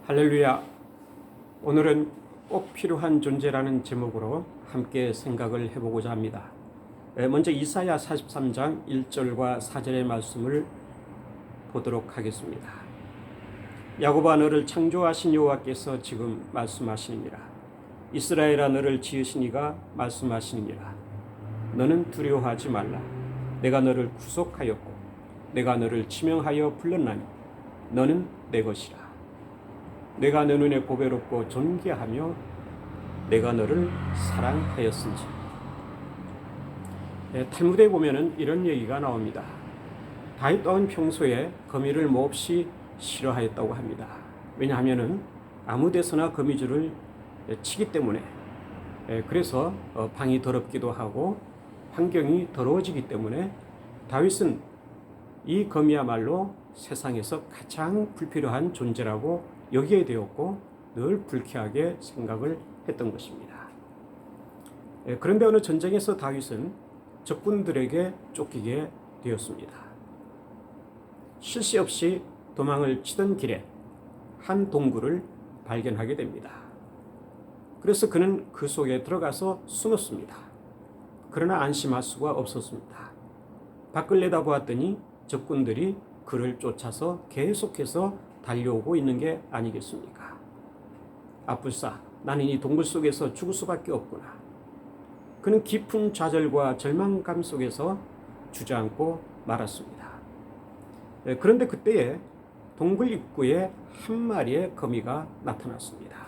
할렐루야. 오늘은 꼭 필요한 존재라는 제목으로 함께 생각을 해보고자 합니다. 먼저 이사야 43장 1절과 4절의 말씀을 보도록 하겠습니다. 야곱아, 너를 창조하신 여호와께서 지금 말씀하시니라. 이스라엘아, 너를 지으신 이가 말씀하시니라. 너는 두려워하지 말라. 내가 너를 구속하였고 내가 너를 지명하여 불렀나니 너는 내 것이라. 내가 내 눈에 보배롭고 존귀하며 내가 너를 사랑하였은지. 탈무드에 보면은 이런 얘기가 나옵니다. 다윗 또한 평소에 거미를 몹시 싫어하였다고 합니다. 왜냐하면은 아무 데서나 거미줄을 치기 때문에, 그래서 방이 더럽기도 하고 환경이 더러워지기 때문에 다윗은 이 거미야말로 세상에서 가장 불필요한 존재라고 여기에 되었고 늘 불쾌하게 생각을 했던 것입니다. 그런데 어느 전쟁에서 다윗은 적군들에게 쫓기게 되었습니다. 쉴 새 없이 도망을 치던 길에 한 동굴을 발견하게 됩니다. 그래서 그는 그 속에 들어가서 숨었습니다. 그러나 안심할 수가 없었습니다. 밖을 내다보았더니 적군들이 그를 쫓아서 계속해서 달려오고 있는 게 아니겠습니까? 아뿔싸, 나는 이 동굴 속에서 죽을 수밖에 없구나. 그는 깊은 좌절과 절망감 속에서 주저앉고 말았습니다. 그런데 그때에 동굴 입구에 한 마리의 거미가 나타났습니다.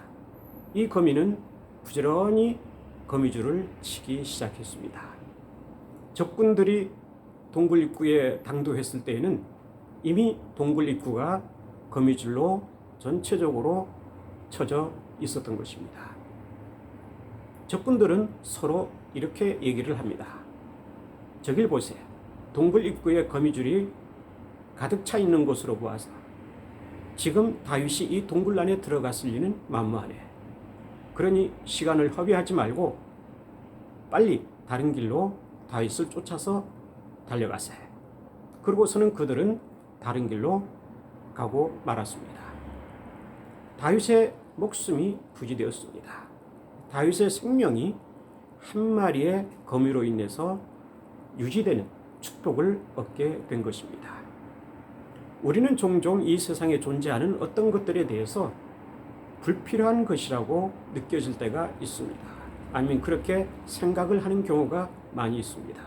이 거미는 부지런히 거미줄을 치기 시작했습니다. 적군들이 동굴 입구에 당도했을 때에는 이미 동굴 입구가 거미줄로 전체적으로 쳐져 있었던 것입니다. 적군들은 서로 이렇게 얘기를 합니다. 저길 보세요. 동굴 입구에 거미줄이 가득 차 있는 곳으로 보아서 지금 다윗이 이 동굴 안에 들어갔을 리는 만무하네. 그러니 시간을 허비하지 말고 빨리 다른 길로 다윗을 쫓아서 달려가세요. 그러고서는 그들은 다른 길로 가고 말았습니다. 다윗의 목숨이 부지되었습니다. 다윗의 생명이 한 마리의 거미로 인해서 유지되는 축복을 얻게 된 것입니다. 우리는 종종 이 세상에 존재하는 어떤 것들에 대해서 불필요한 것이라고 느껴질 때가 있습니다. 아니면 그렇게 생각을 하는 경우가 많이 있습니다.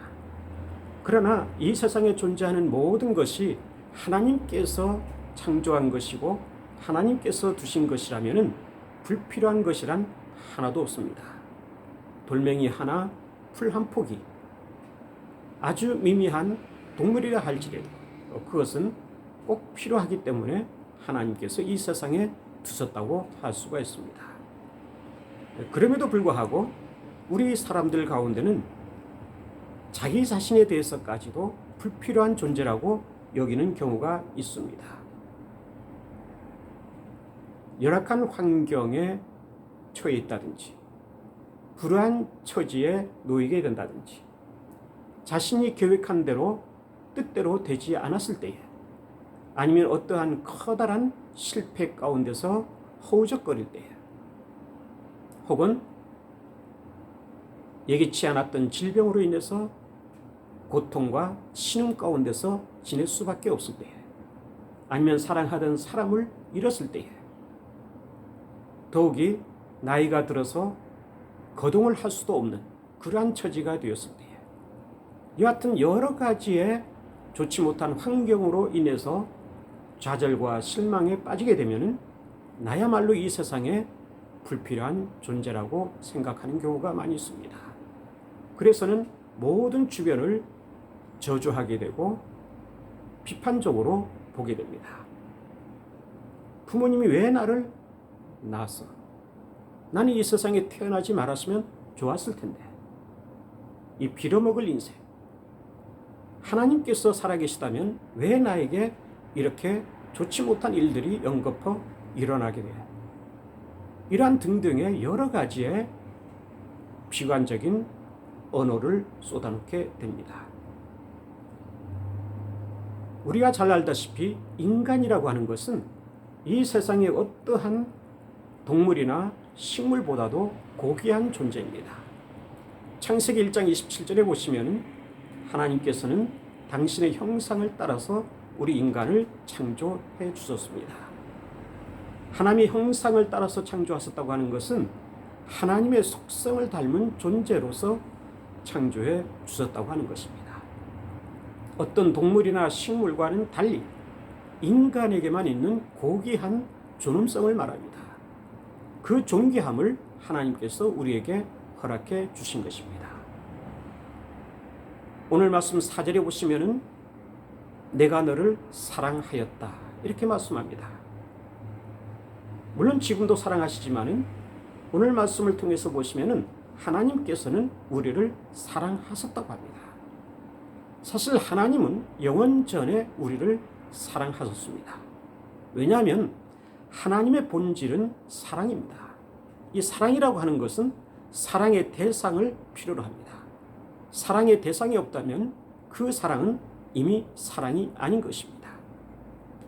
그러나 이 세상에 존재하는 모든 것이 하나님께서 창조한 것이고 하나님께서 두신 것이라면 불필요한 것이란 하나도 없습니다. 돌멩이 하나, 풀 한 포기, 아주 미미한 동물이라 할지라도 그것은 꼭 필요하기 때문에 하나님께서 이 세상에 두셨다고 할 수가 있습니다. 그럼에도 불구하고 우리 사람들 가운데는 자기 자신에 대해서까지도 불필요한 존재라고 여기는 경우가 있습니다. 열악한 환경에 처해 있다든지 불우한 처지에 놓이게 된다든지 자신이 계획한 대로 뜻대로 되지 않았을 때에 아니면 어떠한 커다란 실패 가운데서 허우적거릴 때에 혹은 예기치 않았던 질병으로 인해서 고통과 신음 가운데서 지낼 수밖에 없을 때에 아니면 사랑하던 사람을 잃었을 때에 더욱이 나이가 들어서 거동을 할 수도 없는 그러한 처지가 되었을 때에 여하튼 여러 가지의 좋지 못한 환경으로 인해서 좌절과 실망에 빠지게 되면 나야말로 이 세상에 불필요한 존재라고 생각하는 경우가 많이 있습니다. 그래서는 모든 주변을 저주하게 되고 비판적으로 보게 됩니다. 부모님이 왜 나를 낳았어? 나는 이 세상에 태어나지 말았으면 좋았을 텐데. 이 빌어먹을 인생. 하나님께서 살아계시다면 왜 나에게 이렇게 좋지 못한 일들이 연거푸 일어나게 돼? 이러한 등등의 여러 가지의 비관적인 언어를 쏟아놓게 됩니다. 우리가 잘 알다시피 인간이라고 하는 것은 이 세상의 어떠한 동물이나 식물보다도 고귀한 존재입니다. 창세기 1장 27절에 보시면 하나님께서는 당신의 형상을 따라서 우리 인간을 창조해 주셨습니다. 하나님의 형상을 따라서 창조하셨다고 하는 것은 하나님의 속성을 닮은 존재로서 창조해 주셨다고 하는 것입니다. 어떤 동물이나 식물과는 달리 인간에게만 있는 고귀한 존엄성을 말합니다. 그 존귀함을 하나님께서 우리에게 허락해 주신 것입니다. 오늘 말씀 4절에 보시면은 내가 너를 사랑하였다 이렇게 말씀합니다. 물론 지금도 사랑하시지만은 오늘 말씀을 통해서 보시면은 하나님께서는 우리를 사랑하셨다고 합니다. 사실 하나님은 영원 전에 우리를 사랑하셨습니다. 왜냐하면 하나님의 본질은 사랑입니다. 이 사랑이라고 하는 것은 사랑의 대상을 필요로 합니다. 사랑의 대상이 없다면 그 사랑은 이미 사랑이 아닌 것입니다.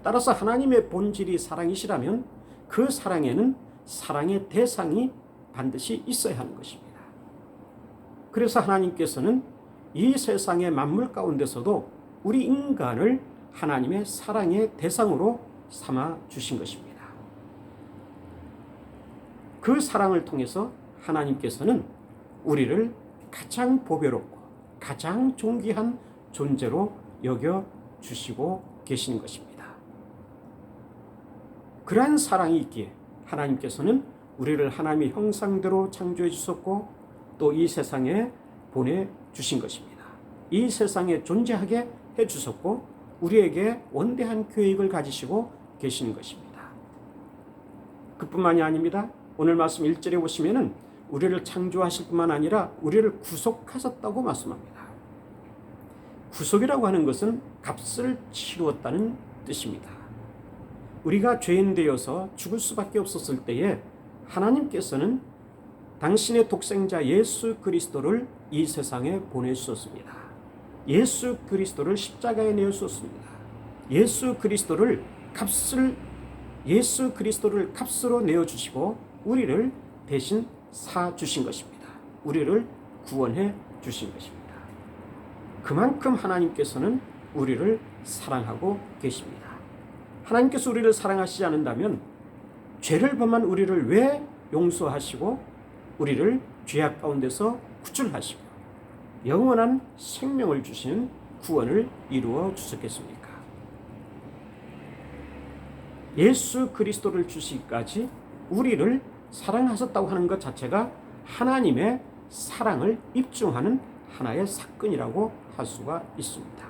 따라서 하나님의 본질이 사랑이시라면 그 사랑에는 사랑의 대상이 반드시 있어야 하는 것입니다. 그래서 하나님께서는 이 세상의 만물 가운데서도 우리 인간을 하나님의 사랑의 대상으로 삼아 주신 것입니다. 그 사랑을 통해서 하나님께서는 우리를 가장 보배롭고 가장 존귀한 존재로 여겨 주시고 계시는 것입니다. 그러한 사랑이 있기에 하나님께서는 우리를 하나님의 형상대로 창조해 주셨고 또 이 세상에 보내주신 것입니다. 이 세상에 존재하게 해주셨고 우리에게 원대한 계획을 가지시고 계시는 것입니다. 그뿐만이 아닙니다. 오늘 말씀 1절에 보시면은 우리를 창조하실 뿐만 아니라 우리를 구속하셨다고 말씀합니다. 구속이라고 하는 것은 값을 치루었다는 뜻입니다. 우리가 죄인 되어서 죽을 수밖에 없었을 때에 하나님께서는 당신의 독생자 예수 그리스도를 이 세상에 보내주셨습니다. 예수 그리스도를 십자가에 내어주셨습니다. 예수 그리스도를 값으로 내어주시고 우리를 대신 사주신 것입니다. 우리를 구원해 주신 것입니다. 그만큼 하나님께서는 우리를 사랑하고 계십니다. 하나님께서 우리를 사랑하시지 않는다면 죄를 범한 우리를 왜 용서하시고 우리를 죄악 가운데서 구출하시고 영원한 생명을 주시는 구원을 이루어 주셨겠습니까? 예수 그리스도를 주시기까지 우리를 사랑하셨다고 하는 것 자체가 하나님의 사랑을 입증하는 하나의 사건이라고 할 수가 있습니다.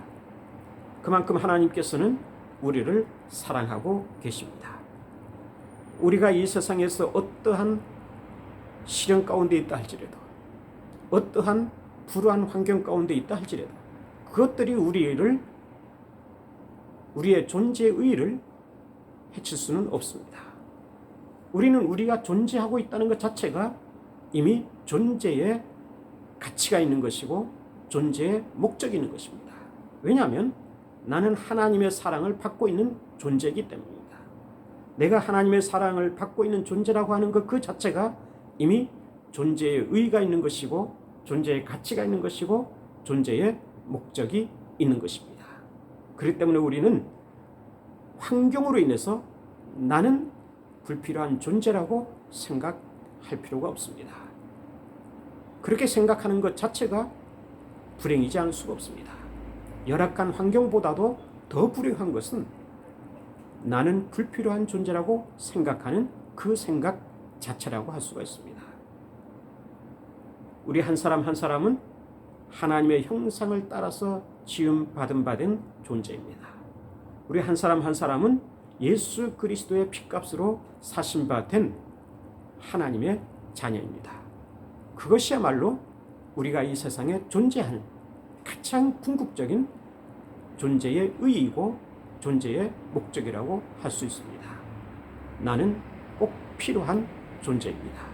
그만큼 하나님께서는 우리를 사랑하고 계십니다. 우리가 이 세상에서 어떠한 시련 가운데 있다 할지라도 어떠한 불우한 환경 가운데 있다 할지라도 그것들이 우리의 존재의 의의를 해칠 수는 없습니다. 우리는 우리가 존재하고 있다는 것 자체가 이미 존재의 가치가 있는 것이고 존재의 목적이 있는 것입니다. 왜냐하면 나는 하나님의 사랑을 받고 있는 존재이기 때문입니다. 내가 하나님의 사랑을 받고 있는 존재라고 하는 것 그 자체가 이미 존재의 의의가 있는 것이고 존재의 가치가 있는 것이고 존재의 목적이 있는 것입니다. 그렇기 때문에 우리는 환경으로 인해서 나는 불필요한 존재라고 생각할 필요가 없습니다. 그렇게 생각하는 것 자체가 불행이지 않을 수가 없습니다. 열악한 환경보다도 더 불행한 것은 나는 불필요한 존재라고 생각하는 그 생각 자체라고 할 수가 있습니다. 우리 한 사람 한 사람은 하나님의 형상을 따라서 지음받은 존재입니다. 우리 한 사람 한 사람은 예수 그리스도의 피값으로 사신 바 된 하나님의 자녀입니다. 그것이야말로 우리가 이 세상에 존재하는 가장 궁극적인 존재의 의의이고 존재의 목적이라고 할 수 있습니다. 나는 꼭 필요한 존재입니다.